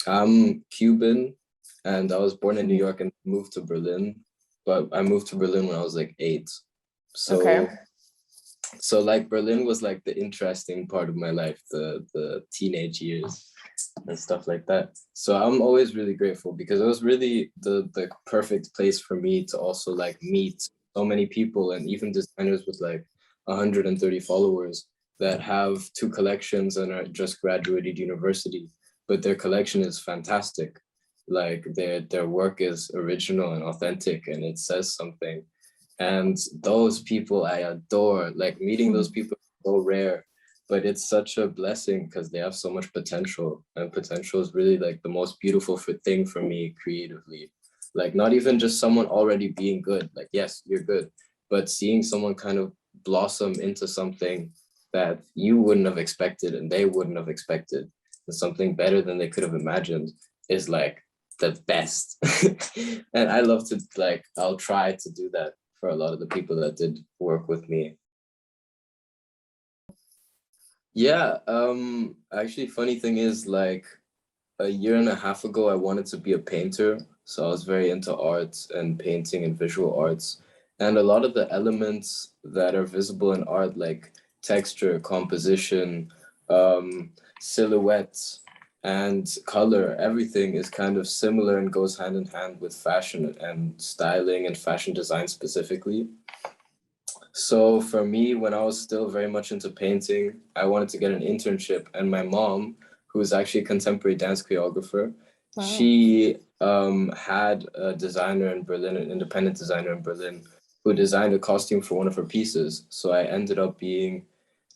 I'm Cuban, and I was born in New Mhm. York and moved to Berlin. But I moved to Berlin when I was like 8. Okay. So so like Berlin was like the interesting part of my life, the teenage years and stuff like that. So I'm always really grateful because it was really the perfect place for me to also like meet so many people and even designers with like 130 followers that have 2 collections and are just graduated university, but their collection is fantastic. Like their work is original and authentic and it says something. And those people I adore. Like meeting those people is so rare, but it's such a blessing because they have so much potential, and potential is really like the most beautiful thing for me creatively. Like not even just someone already being good, like yes, you're good, but seeing someone kind of blossom into something that you wouldn't have expected and they wouldn't have expected, and something better than they could have imagined is like the best. And I love to like, I'll try to do that for a lot of the people that did work with me. Yeah, actually funny thing is like a year and a half ago I wanted to be a painter. So I was very into art and painting and visual arts. And a lot of the elements that are visible in art, like texture, composition, silhouettes, and color, everything is kind of similar and goes hand in hand with fashion and styling and fashion design specifically. So for me, when I was still very much into painting, I wanted to get an internship, and my mom, who is actually a contemporary dance choreographer, Wow. she had a designer in Berlin, an independent designer in Berlin, who designed a costume for one of her pieces. So I ended up being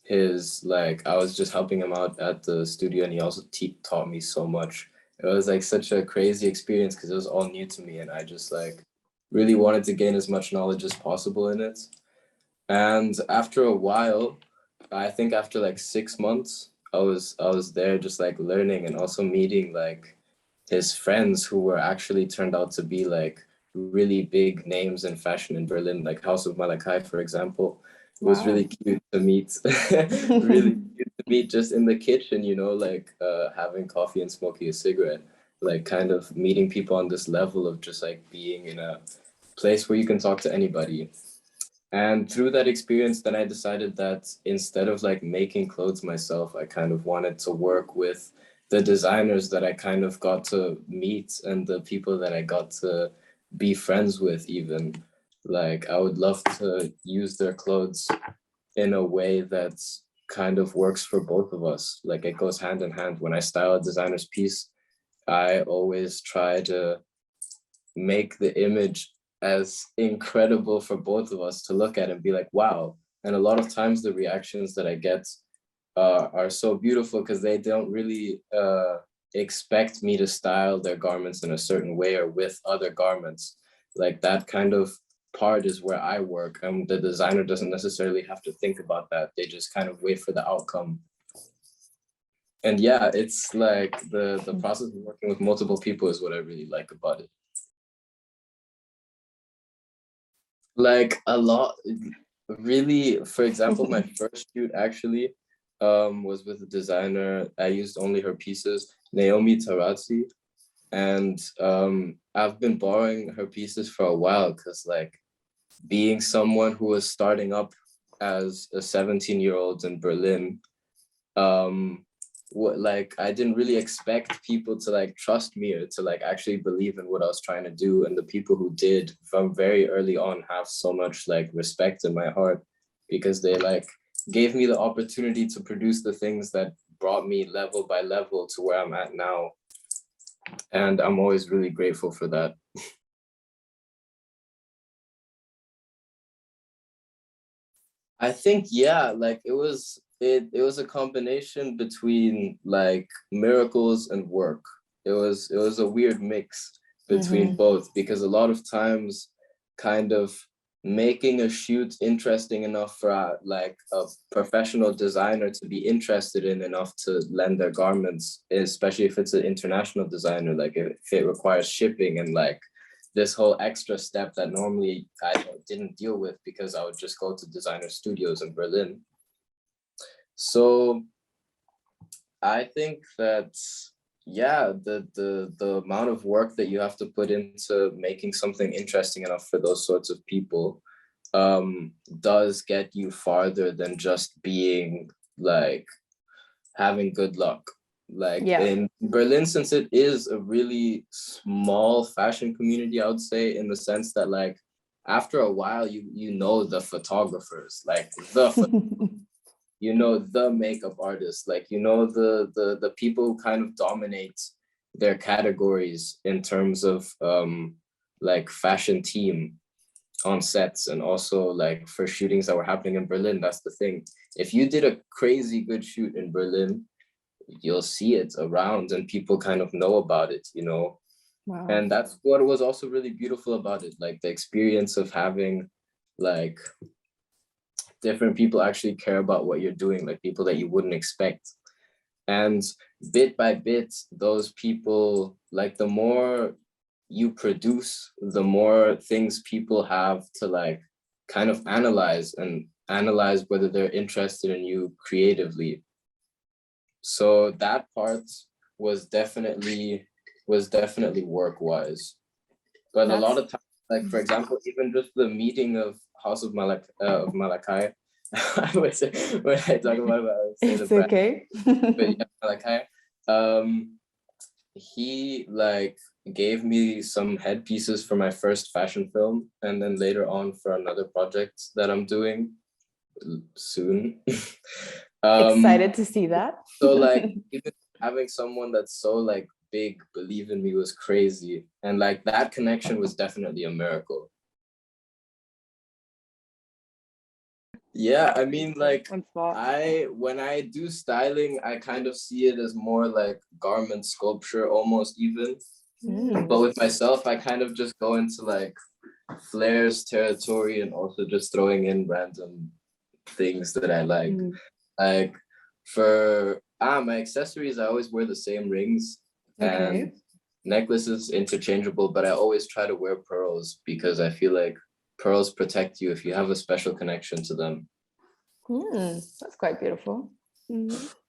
his, like, I was just helping him out at the studio, and he also taught me so much. It was like such a crazy experience because it was all new to me, and I just like really wanted to gain as much knowledge as possible in it. And after a while, I think after like 6 months, I was there just like learning and also meeting like his friends who were actually turned out to be like really big names in fashion in Berlin, like House of Malachi, for example. It was Wow. really cute to meet, really cute to meet just in the kitchen, like having coffee and smoking a cigarette, like kind of meeting people on this level of just like being in a place where you can talk to anybody. And through that experience, then I decided that instead of like making clothes myself, I kind of wanted to work with the designers that I kind of got to meet and the people that I got to be friends with, even. Like, I would love to use their clothes in a way that kind of works for both of us. Like, it goes hand in hand. When I style a designer's piece, I always try to make the image as incredible for both of us to look at and be like, wow. And a lot of times the reactions that I get are so beautiful because they don't really expect me to style their garments in a certain way or with other garments. Like that kind of part is where I work, and the designer doesn't necessarily have to think about that. They just kind of wait for the outcome. And yeah, it's like the process of working with multiple people is what I really like about it. Like a lot, really. For example, my first shoot actually was with a designer. I used only her pieces, Naomi Tarazzi, and I've been borrowing her pieces for a while because like being someone who was starting up as a 17-year-old in Berlin, um what, like I didn't really expect people to like trust me or to like actually believe in what I was trying to do, and the people who did from very early on have so much like respect in my heart because they like gave me the opportunity to produce the things that brought me level by level to where I'm at now, and I'm always really grateful for that. I think yeah, like it was a combination between like miracles and work. It was a weird mix between Hmm. both because a lot of times kind of making a shoot interesting enough for like a professional designer to be interested in enough to lend their garments, especially if it's an international designer, like if it requires shipping and like this whole extra step that normally I didn't deal with because I would just go to designer studios in Berlin. So I think that yeah, the amount of work that you have to put into making something interesting enough for those sorts of people does get you farther than just being like having good luck. Like Yeah. in Berlin, since it is a really small fashion community, I would say, in the sense that like after a while you know the photographers, like you know the makeup artists, like you know the people who kind of dominate their categories in terms of like fashion team on sets, and also like for shootings that were happening in Berlin. That's the thing. If you did a crazy good shoot in Berlin, you'll see it around and people kind of know about it, you know. Wow. And that's what was also really beautiful about it, like the experience of having like different people actually care about what you're doing, like people that you wouldn't expect. And bit by bit, those people, like the more you produce, the more things people have to like kind of analyze and analyze whether they're interested in you creatively. So that part was definitely work wise. But a lot That's of times, like for example, even just the meeting of House of Malachi, I would say when I talk about it, I would say the it's brand, okay. but yeah, Malachi, he like gave me some headpieces for my first fashion film, and then later on for another project that I'm doing soon. Excited to see that. So like even having someone that's so like big believe in me was crazy, and like that connection was definitely a miracle. Yeah, I mean like when I do styling, I kind of see it as more like garment sculpture almost even. But with myself, I kind of just go into like flares territory and also just throwing in random things that I like. Like for my accessories, I always wear the same rings and necklaces interchangeable, but I always try to wear pearls because I feel like pearls protect you if you have a special connection to them. That's quite beautiful.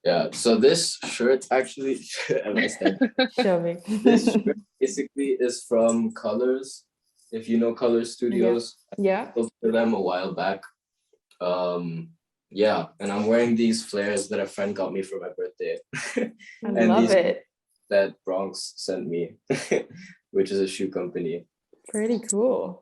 Yeah, so this shirt actually, as I said, Show me. this shirt basically is from Colors. If you know Color Studios, Yeah. I looked for them a while back. Yeah, and I'm wearing these flares that a friend got me for my birthday. I and love these it. that Bronx sent me, which is a shoe company. Pretty cool.